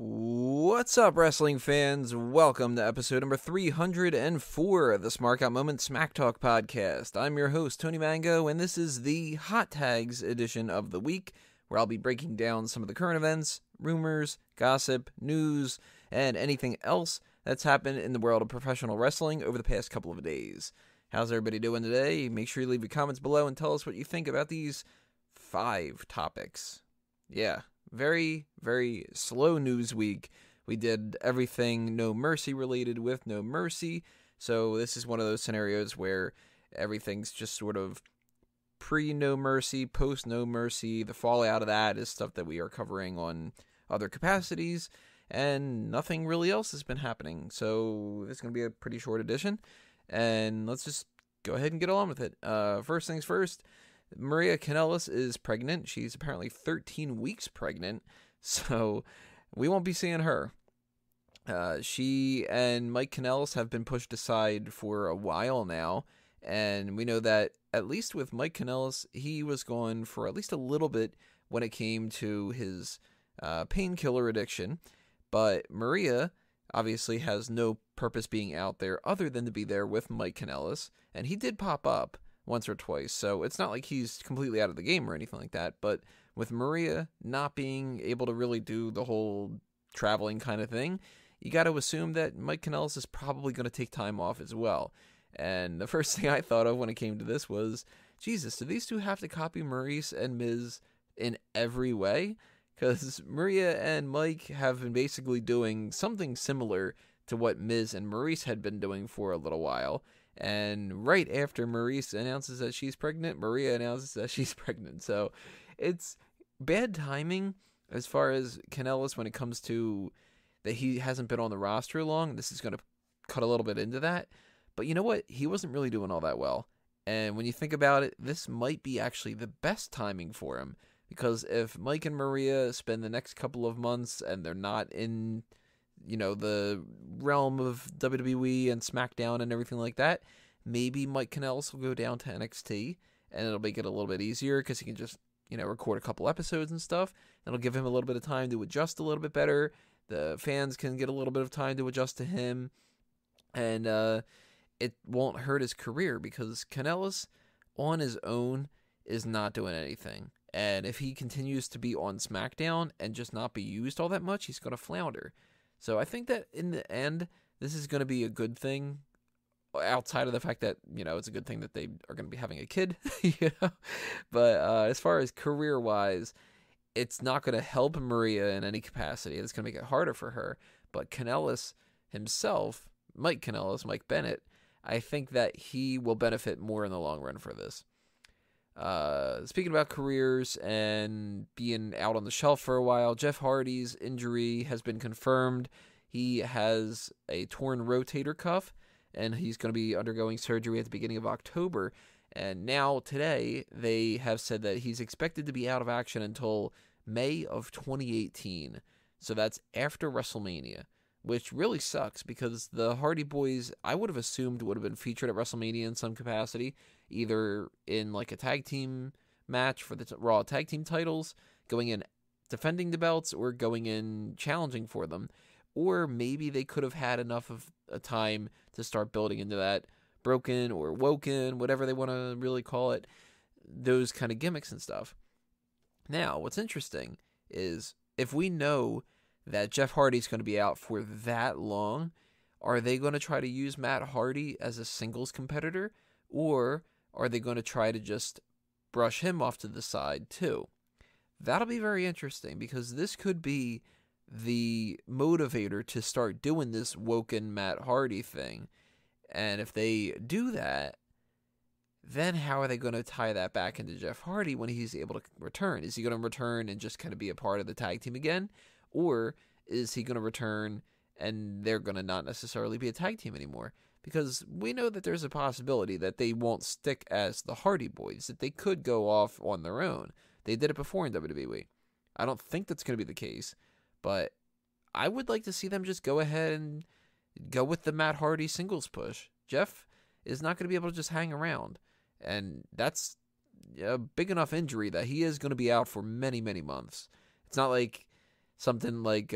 What's up, wrestling fans? Welcome to episode number 304 of the Smark Out Moment Smack Talk podcast. I'm your host, Tony Mango, and this is the Hot Tags edition of the week, where I'll be breaking down some of the current events, rumors, gossip, news, and anything else that's happened in the world of professional wrestling over the past couple of days. How's everybody doing today? Make sure you leave your comments below and tell us what you think about these 5 topics. Yeah. Very, very slow news week. We did everything No Mercy related with No Mercy. So this is one of those scenarios where everything's just sort of pre-No Mercy, post-No Mercy. The fallout of that is stuff that we are covering on other capacities. And nothing really else has been happening. So this is going to be a pretty short edition. And let's just go ahead and get on with it. First things first. Maria Kanellis is pregnant. She's apparently 13 weeks pregnant, so we won't be seeing her. She and Mike Kanellis have been pushed aside for a while now, and we know that at least with Mike Kanellis, he was gone for at least a little bit when it came to his painkiller addiction, but Maria obviously has no purpose being out there other than to be there with Mike Kanellis, and he did pop up once or twice, so it's not like he's completely out of the game or anything like that, but with Maria not being able to really do the whole traveling kind of thing, you got to assume that Mike Kanellis is probably going to take time off as well. And the first thing I thought of when it came to this was, Jesus, do these two have to copy Maurice and Miz in every way? Because Maria and Mike have been basically doing something similar to what Miz and Maurice had been doing for a little while. And right after Maurice announces that she's pregnant, Maria announces that she's pregnant. So it's bad timing as far as Kanellis when it comes to that he hasn't been on the roster long. This is going to cut a little bit into that. But you know what? He wasn't really doing all that well. And when you think about it, this might be actually the best timing for him. Because if Mike and Maria spend the next couple of months and they're not in, the realm of WWE and SmackDown and everything like that, maybe Mike Kanellis will go down to NXT, and it'll make it a little bit easier because he can just, record a couple episodes and stuff. It'll give him a little bit of time to adjust a little bit better. The fans can get a little bit of time to adjust to him, and it won't hurt his career because Kanellis on his own is not doing anything. And if he continues to be on SmackDown and just not be used all that much, he's going to flounder. So I think that in the end, this is going to be a good thing, outside of the fact that, it's a good thing that they are going to be having a kid, But as far as career-wise, it's not going to help Maria in any capacity. It's going to make it harder for her. But Kanellis himself, Mike Bennett, I think that he will benefit more in the long run for this. Speaking about careers and being out on the shelf for a while, Jeff Hardy's injury has been confirmed. He has a torn rotator cuff, and he's going to be undergoing surgery at the beginning of October. And now, today, they have said that he's expected to be out of action until May of 2018. So that's after WrestleMania, which really sucks because the Hardy Boys, I would have assumed, would have been featured at WrestleMania in some capacity, either in like a tag team match for the Raw tag team titles, going in defending the belts, or going in challenging for them. Or maybe they could have had enough of a time to start building into that broken or woken, whatever they want to really call it, those kind of gimmicks and stuff. Now, what's interesting is if we know that Jeff Hardy's going to be out for that long, are they going to try to use Matt Hardy as a singles competitor, or are they going to try to just brush him off to the side too? That'll be very interesting because this could be the motivator to start doing this woken Matt Hardy thing. And if they do that, then how are they going to tie that back into Jeff Hardy when he's able to return? Is he going to return and just kind of be a part of the tag team again? Or is he going to return and they're going to not necessarily be a tag team anymore? Because we know that there's a possibility that they won't stick as the Hardy Boys, that they could go off on their own. They did it before in WWE. I don't think that's going to be the case, but I would like to see them just go ahead and go with the Matt Hardy singles push. Jeff is not going to be able to just hang around, and that's a big enough injury that he is going to be out for many, many months. It's not like something like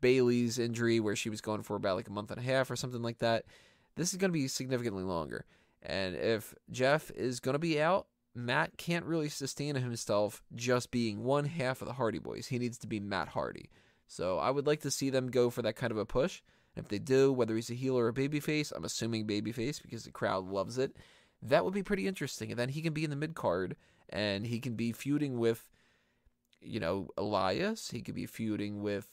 Bayley's injury where she was going for about like a month and a half or something like that. This is going to be significantly longer. And if Jeff is going to be out, Matt can't really sustain himself just being one half of the Hardy Boys. He needs to be Matt Hardy. So I would like to see them go for that kind of a push. And if they do, whether he's a heel or a babyface, I'm assuming babyface because the crowd loves it, that would be pretty interesting. And then he can be in the mid-card, and he can be feuding with, Elias. He could be feuding with,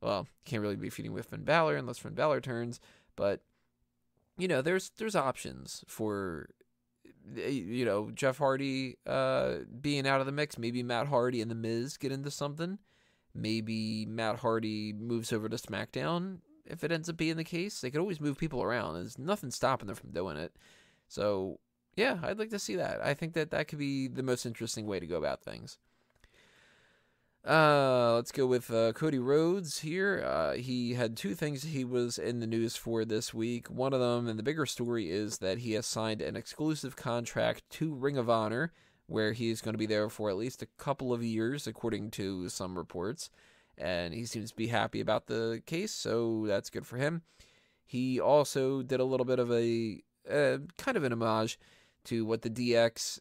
well, he can't really be feuding with Finn Balor unless Finn Balor turns. But, there's options for, Jeff Hardy being out of the mix. Maybe Matt Hardy and The Miz get into something. Maybe Matt Hardy moves over to SmackDown. If it ends up being the case, they could always move people around. There's nothing stopping them from doing it. So, yeah, I'd like to see that. I think that could be the most interesting way to go about things. Let's go with Cody Rhodes here. He had two things he was in the news for this week. One of them, and the bigger story, is that he has signed an exclusive contract to Ring of Honor, where he's going to be there for at least a couple of years, according to some reports. And he seems to be happy about the case, so that's good for him. He also did a little bit of a kind of an homage to what the DX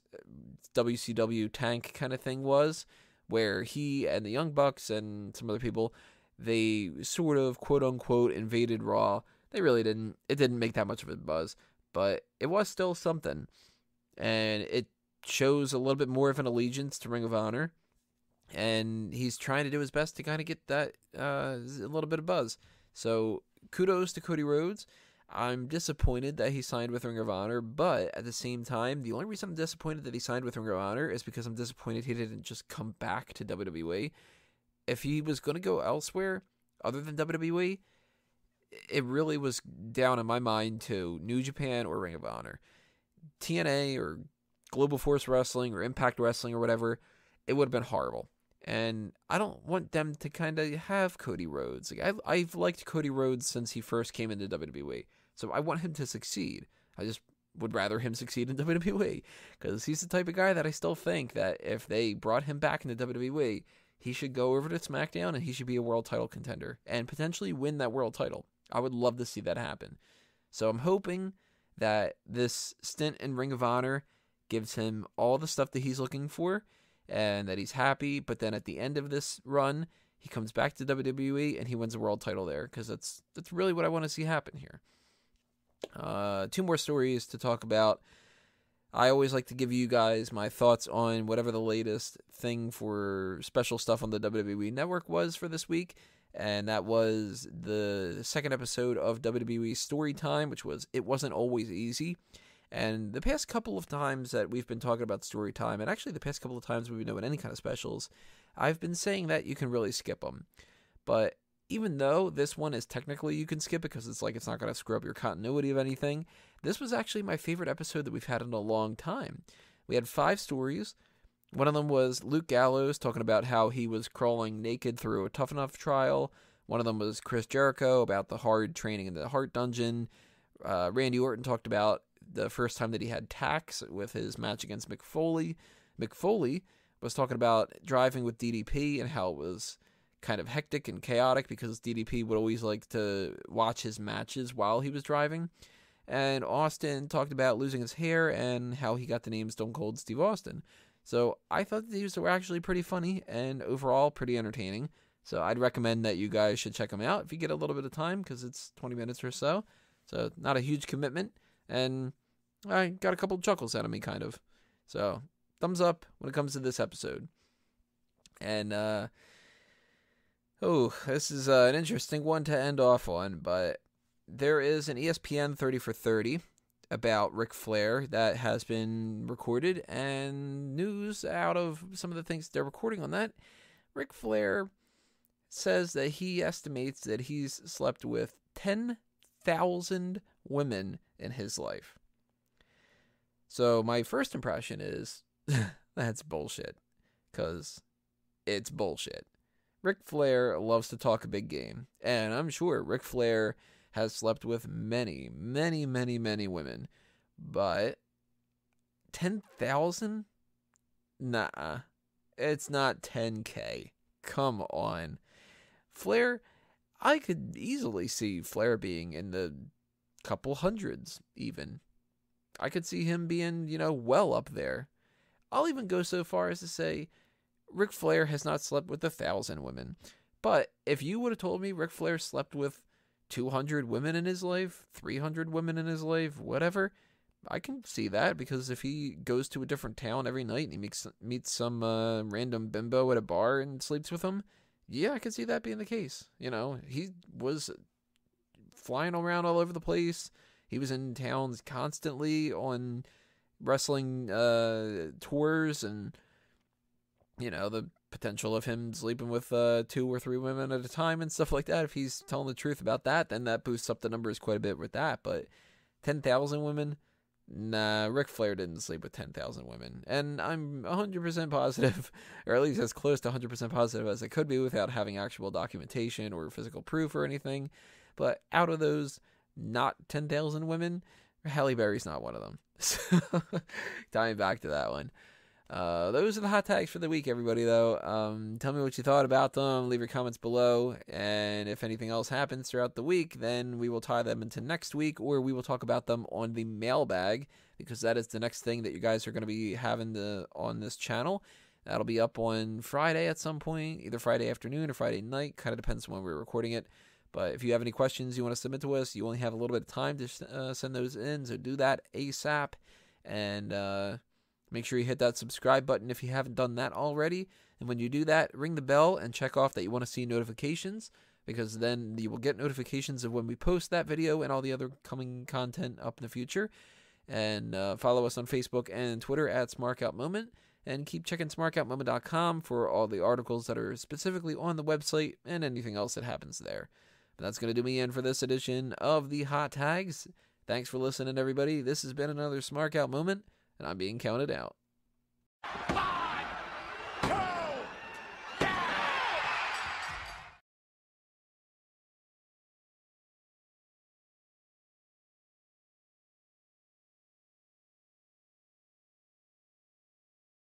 WCW tank kind of thing was, where he and the Young Bucks and some other people, they sort of, quote-unquote, invaded Raw. They really didn't. It didn't make that much of a buzz, but it was still something. And it shows a little bit more of an allegiance to Ring of Honor, and he's trying to do his best to kind of get that a little bit of buzz. So kudos to Cody Rhodes. I'm disappointed that he signed with Ring of Honor, but at the same time, the only reason I'm disappointed that he signed with Ring of Honor is because I'm disappointed he didn't just come back to WWE. If he was going to go elsewhere other than WWE, it really was down in my mind to New Japan or Ring of Honor. TNA or Global Force Wrestling or Impact Wrestling or whatever, it would have been horrible. And I don't want them to kind of have Cody Rhodes. Like I've liked Cody Rhodes since he first came into WWE. So I want him to succeed. I just would rather him succeed in WWE because he's the type of guy that I still think that if they brought him back into WWE, he should go over to SmackDown and he should be a world title contender and potentially win that world title. I would love to see that happen. So I'm hoping that this stint in Ring of Honor gives him all the stuff that he's looking for and that he's happy. But then at the end of this run, he comes back to WWE and he wins a world title there because that's really what I want to see happen here. Two more stories to talk about. I always like to give you guys my thoughts on whatever the latest thing for special stuff on the WWE Network was for this week. And that was the second episode of WWE Story Time, which was It Wasn't Always Easy. And the past couple of times that we've been talking about Story Time, and actually the past couple of times we've been doing any kind of specials, I've been saying that you can really skip them. But even though this one is technically you can skip it because it's not going to screw up your continuity of anything, this was actually my favorite episode that we've had in a long time. We had 5 stories. One of them was Luke Gallows talking about how he was crawling naked through a Tough Enough trial. One of them was Chris Jericho about the hard training in the Heart Dungeon. Randy Orton talked about the first time that he had tax with his match against Mick Foley. Mick Foley was talking about driving with DDP and how it was kind of hectic and chaotic because DDP would always like to watch his matches while he was driving. And Austin talked about losing his hair and how he got the name Stone Cold Steve Austin. So I thought these were actually pretty funny and overall pretty entertaining. So I'd recommend that you guys should check them out if you get a little bit of time because it's 20 minutes or so. So not a huge commitment. And I got a couple of chuckles out of me kind of. So thumbs up when it comes to this episode. And this is an interesting one to end off on, but there is an ESPN 30 for 30 about Ric Flair that has been recorded, and news out of some of the things they're recording on that. Ric Flair says that he estimates that he's slept with 10,000 women in his life. So my first impression is that's bullshit, because it's bullshit. Ric Flair loves to talk a big game, and I'm sure Ric Flair has slept with many, many, many, many women, but 10,000? Nah, it's not 10K. come on. Flair, I could easily see Flair being in the couple hundreds, even. I could see him being, well up there. I'll even go so far as to say Ric Flair has not slept with 1,000 women. But if you would have told me Ric Flair slept with 200 women in his life, 300 women in his life, whatever, I can see that, because if he goes to a different town every night and he meets some random bimbo at a bar and sleeps with them, yeah, I can see that being the case. He was flying around all over the place. He was in towns constantly on wrestling tours, and the potential of him sleeping with 2 or 3 women at a time and stuff like that. If he's telling the truth about that, then that boosts up the numbers quite a bit with that. But 10,000 women, nah, Ric Flair didn't sleep with 10,000 women. And I'm 100% positive, or at least as close to 100% positive as I could be without having actual documentation or physical proof or anything. But out of those not 10,000 women, Halle Berry's not one of them. So, tying back to that one. Those are the hot tags for the week, everybody, though. Tell me what you thought about them. Leave your comments below. And if anything else happens throughout the week, then we will tie them into next week, or we will talk about them on the mailbag, because that is the next thing that you guys are going to be having on this channel. That'll be up on Friday at some point, either Friday afternoon or Friday night. Kind of depends on when we're recording it. But if you have any questions you want to submit to us, you only have a little bit of time to send those in, so do that ASAP. And make sure you hit that subscribe button if you haven't done that already. And when you do that, ring the bell and check off that you want to see notifications, because then you will get notifications of when we post that video and all the other coming content up in the future. And follow us on Facebook and Twitter at SmarkOutMoment. And keep checking SmarkOutMoment.com for all the articles that are specifically on the website and anything else that happens there. But that's going to do me in for this edition of the Hot Tags. Thanks for listening, everybody. This has been another Smark Out Moment, and I'm being counted out.